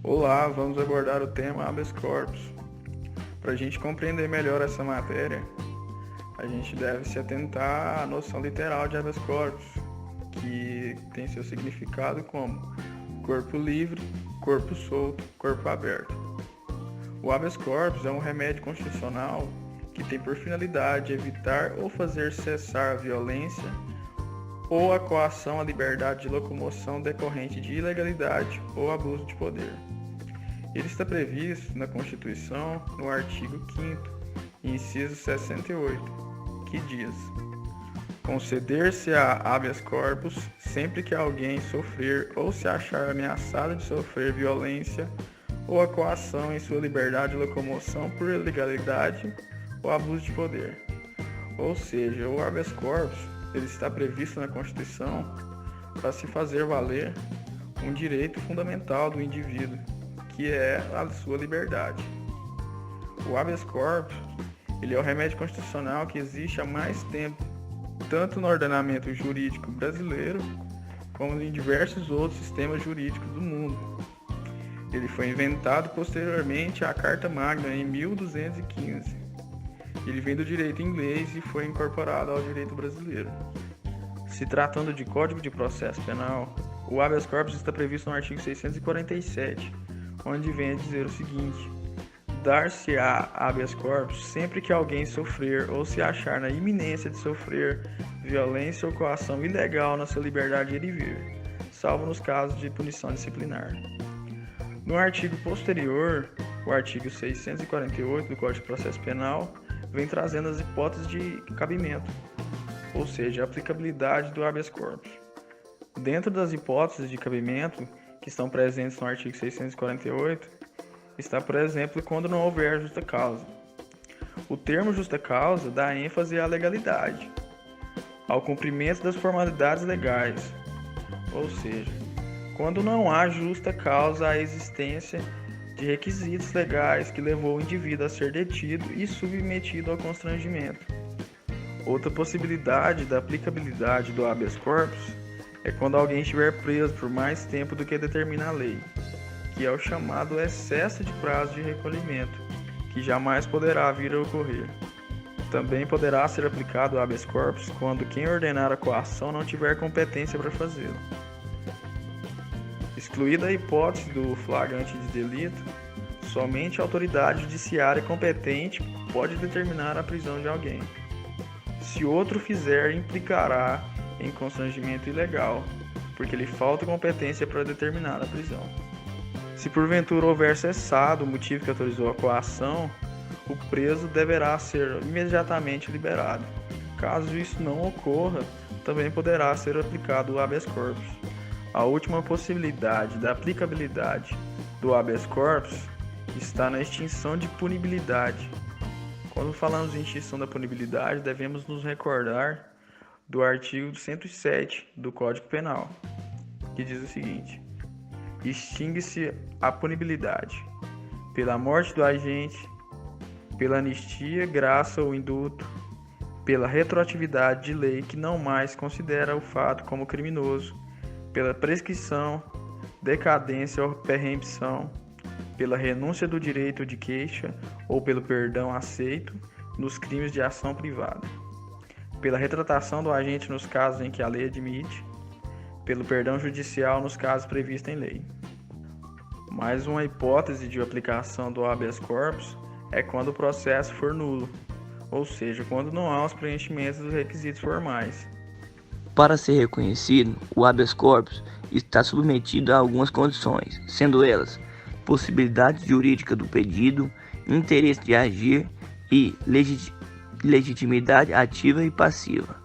Olá, vamos abordar o tema habeas corpus. Para a gente compreender melhor essa matéria, a gente deve se atentar à noção literal de habeas corpus, que tem seu significado como corpo livre, corpo solto, corpo aberto. O habeas corpus é um remédio constitucional que tem por finalidade evitar ou fazer cessar a violência ou a coação à liberdade de locomoção decorrente de ilegalidade ou abuso de poder. Ele está previsto na Constituição, no artigo 5º, inciso 68, que diz: conceder-se-á habeas corpus sempre que alguém sofrer ou se achar ameaçado de sofrer violência ou a coação em sua liberdade de locomoção por ilegalidade ou abuso de poder. Ou seja, o habeas corpus ele está previsto na Constituição para se fazer valer um direito fundamental do indivíduo, que é a sua liberdade. O habeas corpus ele é o remédio constitucional que existe há mais tempo, tanto no ordenamento jurídico brasileiro, como em diversos outros sistemas jurídicos do mundo. Ele foi inventado posteriormente à Carta Magna em 1215. Ele vem do direito inglês e foi incorporado ao direito brasileiro. Se tratando de Código de Processo Penal, o habeas corpus está previsto no artigo 647, onde vem a dizer o seguinte: dar-se-á habeas corpus sempre que alguém sofrer ou se achar na iminência de sofrer violência ou coação ilegal na sua liberdade de ir e vir, salvo nos casos de punição disciplinar. No artigo posterior, o artigo 648 do Código de Processo Penal, vem trazendo as hipóteses de cabimento, ou seja, a aplicabilidade do habeas corpus. Dentro das hipóteses de cabimento que estão presentes no artigo 648, está, por exemplo, quando não houver justa causa. O termo justa causa dá ênfase à legalidade, ao cumprimento das formalidades legais, ou seja, quando não há justa causa à existência de requisitos legais que levou o indivíduo a ser detido e submetido ao constrangimento. Outra possibilidade da aplicabilidade do habeas corpus é quando alguém estiver preso por mais tempo do que determina a lei, que é o chamado excesso de prazo de recolhimento, que jamais poderá vir a ocorrer. Também poderá ser aplicado o habeas corpus quando quem ordenar a coação não tiver competência para fazê-lo. Excluída a hipótese do flagrante de delito, somente a autoridade judiciária competente pode determinar a prisão de alguém. Se outro fizer, implicará em constrangimento ilegal, porque lhe falta competência para determinar a prisão. Se porventura houver cessado o motivo que autorizou a coação, o preso deverá ser imediatamente liberado. Caso isso não ocorra, também poderá ser aplicado o habeas corpus. A última possibilidade da aplicabilidade do habeas corpus está na extinção de punibilidade. Quando falamos em extinção da punibilidade, devemos nos recordar do artigo 107 do Código Penal, que diz o seguinte: extingue-se a punibilidade pela morte do agente, pela anistia, graça ou indulto, pela retroatividade de lei que não mais considera o fato como criminoso, pela prescrição, decadência ou perempção, pela renúncia do direito de queixa ou pelo perdão aceito nos crimes de ação privada, pela retratação do agente nos casos em que a lei admite, pelo perdão judicial nos casos previstos em lei. Mais uma hipótese de aplicação do habeas corpus é quando o processo for nulo, ou seja, quando não há os preenchimentos dos requisitos formais. Para ser reconhecido, o habeas corpus está submetido a algumas condições, sendo elas possibilidade jurídica do pedido, interesse de agir e legitimidade ativa e passiva.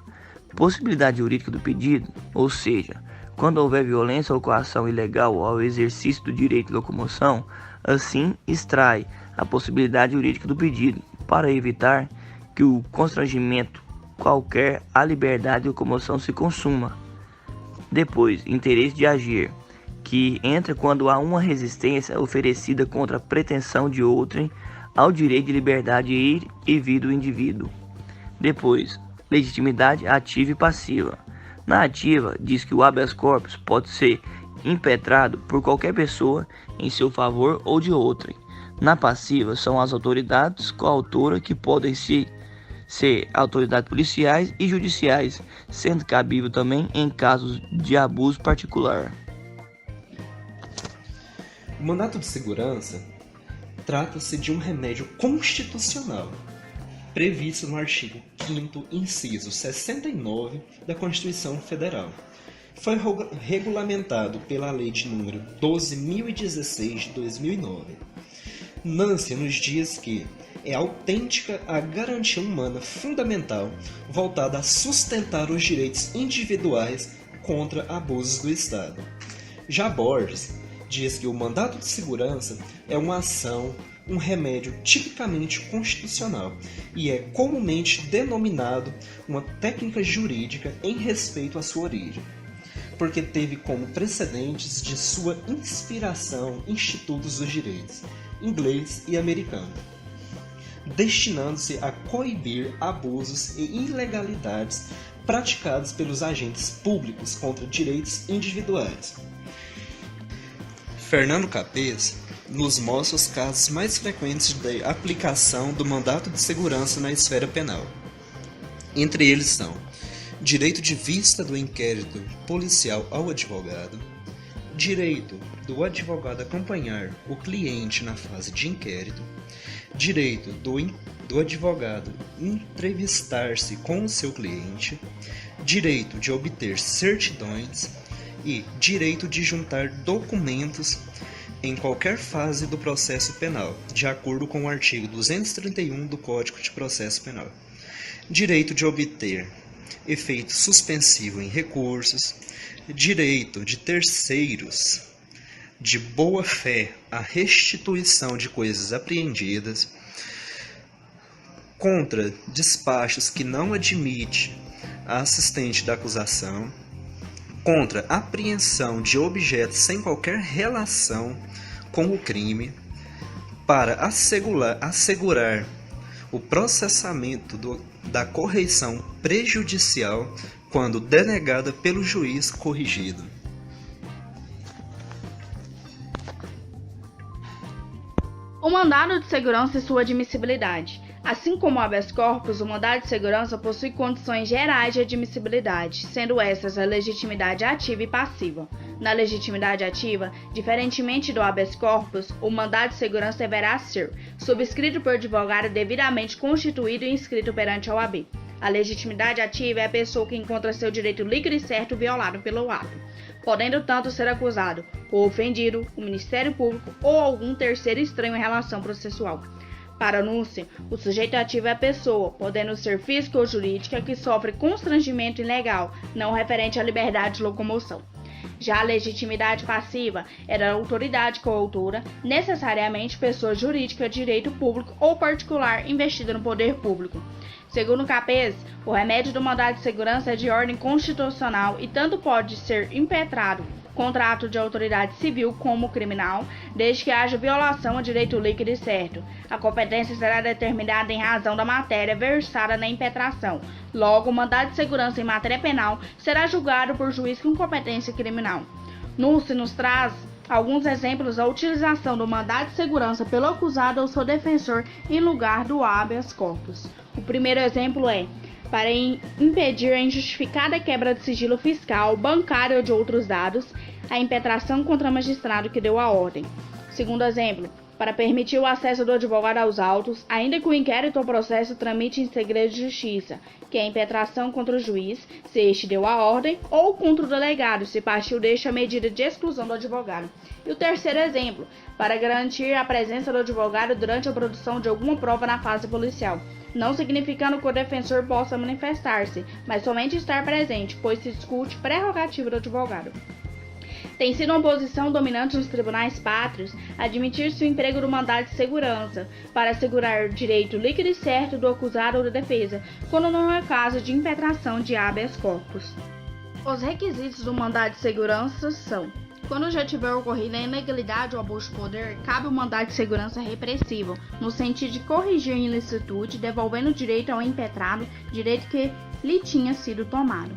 Possibilidade jurídica do pedido, ou seja, quando houver violência ou coação ilegal ao exercício do direito de locomoção, assim extrai a possibilidade jurídica do pedido, para evitar que o constrangimento qualquer à liberdade de locomoção se consuma. Depois, interesse de agir, que entra quando há uma resistência oferecida contra a pretensão de outrem ao direito de liberdade de ir e vir do indivíduo. Depois, legitimidade ativa e passiva. Na ativa, diz que o habeas corpus pode ser impetrado por qualquer pessoa em seu favor ou de outrem. Na passiva, são as autoridades coautoras que podem ser autoridades policiais e judiciais, sendo cabível também em casos de abuso particular. O mandato de segurança trata-se de um remédio constitucional, previsto no artigo 5º, inciso 69 da Constituição Federal. Foi regulamentado pela Lei de número 12.016 de 2009. Nasce nos dias que é autêntica a garantia humana fundamental voltada a sustentar os direitos individuais contra abusos do Estado. Já Borges diz que o mandato de segurança é uma ação, um remédio tipicamente constitucional e é comumente denominado uma técnica jurídica em respeito à sua origem, porque teve como precedentes de sua inspiração institutos dos direitos, inglês e americano, destinando-se a coibir abusos e ilegalidades praticados pelos agentes públicos contra direitos individuais. Fernando Capês nos mostra os casos mais frequentes de aplicação do mandato de segurança na esfera penal. Entre eles são direito de vista do inquérito policial ao advogado, direito do advogado acompanhar o cliente na fase de inquérito, direito do advogado entrevistar-se com o seu cliente, direito de obter certidões e direito de juntar documentos em qualquer fase do processo penal, de acordo com o artigo 231 do Código de Processo Penal. Direito de obter efeito suspensivo em recursos, direito de terceiros de boa-fé à restituição de coisas apreendidas, contra despachos que não admite a assistente da acusação, contra apreensão de objetos sem qualquer relação com o crime, para assegurar o processamento da correição prejudicial quando denegada pelo juiz corrigido. O mandado de segurança e sua admissibilidade. Assim como o habeas corpus, o mandado de segurança possui condições gerais de admissibilidade, sendo essas a legitimidade ativa e passiva. Na legitimidade ativa, diferentemente do habeas corpus, o mandado de segurança deverá ser subscrito por advogado devidamente constituído e inscrito perante a OAB. A legitimidade ativa é a pessoa que encontra seu direito líquido e certo violado pelo ato, podendo tanto ser acusado o ofendido, o Ministério Público ou algum terceiro estranho em relação processual. Para a anúncio, o sujeito ativo é a pessoa, podendo ser física ou jurídica, que sofre constrangimento ilegal, não referente à liberdade de locomoção. Já a legitimidade passiva é da autoridade coautora, necessariamente pessoa jurídica, direito público ou particular investida no poder público. Segundo Capês, o remédio do mandado de segurança é de ordem constitucional e tanto pode ser impetrado contra ato de autoridade civil como criminal, desde que haja violação a direito líquido e certo. A competência será determinada em razão da matéria versada na impetração. Logo, o mandado de segurança em matéria penal será julgado por juiz com competência criminal. Núcio nos traz alguns exemplos da utilização do mandado de segurança pelo acusado ou seu defensor em lugar do habeas corpus. O primeiro exemplo é para impedir a injustificada quebra de sigilo fiscal, bancário ou de outros dados, a impetração contra magistrado que deu a ordem. Segundo exemplo, para permitir o acesso do advogado aos autos, ainda que o inquérito ou processo tramite em segredo de justiça, que é a impetração contra o juiz, se este deu a ordem, ou contra o delegado, se partiu deste a medida de exclusão do advogado. E o terceiro exemplo, para garantir a presença do advogado durante a produção de alguma prova na fase policial, não significando que o defensor possa manifestar-se, mas somente estar presente, pois se discute prerrogativa do advogado. Tem sido uma posição dominante nos tribunais pátrios admitir-se o emprego do mandado de segurança para assegurar o direito líquido e certo do acusado ou da defesa, quando não é caso de impetração de habeas corpus. Os requisitos do mandado de segurança são: quando já tiver ocorrido a ilegalidade ou abuso de poder, cabe o mandado de segurança repressivo, no sentido de corrigir a ilicitude, devolvendo o direito ao impetrado, direito que lhe tinha sido tomado.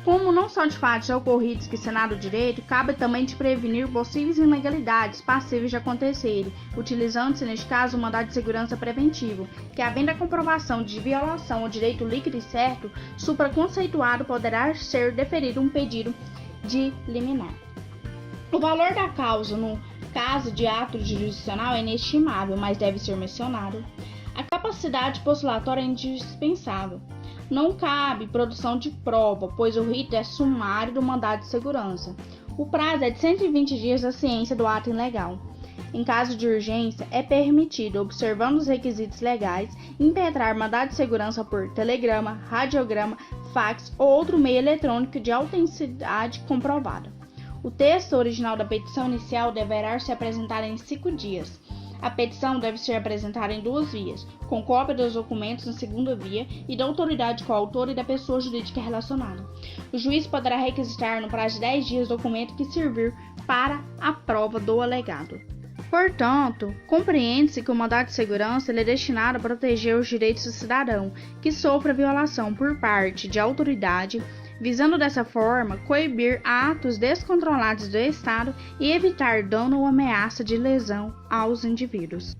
Como não são de fatos ocorridos que Senado Direito, cabe também de prevenir possíveis ilegalidades passíveis de acontecerem, utilizando-se neste caso o mandado de segurança preventivo, que havendo a comprovação de violação ao direito líquido e certo, supraconceituado poderá ser deferido um pedido de liminar. O valor da causa no caso de ato jurisdicional é inestimável, mas deve ser mencionado. A capacidade postulatória é indispensável. Não cabe produção de prova, pois o rito é sumário do mandado de segurança. O prazo é de 120 dias da ciência do ato ilegal. Em caso de urgência, é permitido, observando os requisitos legais, impetrar mandado de segurança por telegrama, radiograma, fax ou outro meio eletrônico de autenticidade comprovada. O texto original da petição inicial deverá ser apresentado em 5 dias. A petição deve ser apresentada em 2 vias, com cópia dos documentos na segunda via e da autoridade coautora e da pessoa jurídica relacionada. O juiz poderá requisitar no prazo de 10 dias documento que servir para a prova do alegado. Portanto, compreende-se que o mandado de segurança é destinado a proteger os direitos do cidadão que sofra violação por parte de autoridade, visando dessa forma coibir atos descontrolados do Estado e evitar dano ou ameaça de lesão aos indivíduos.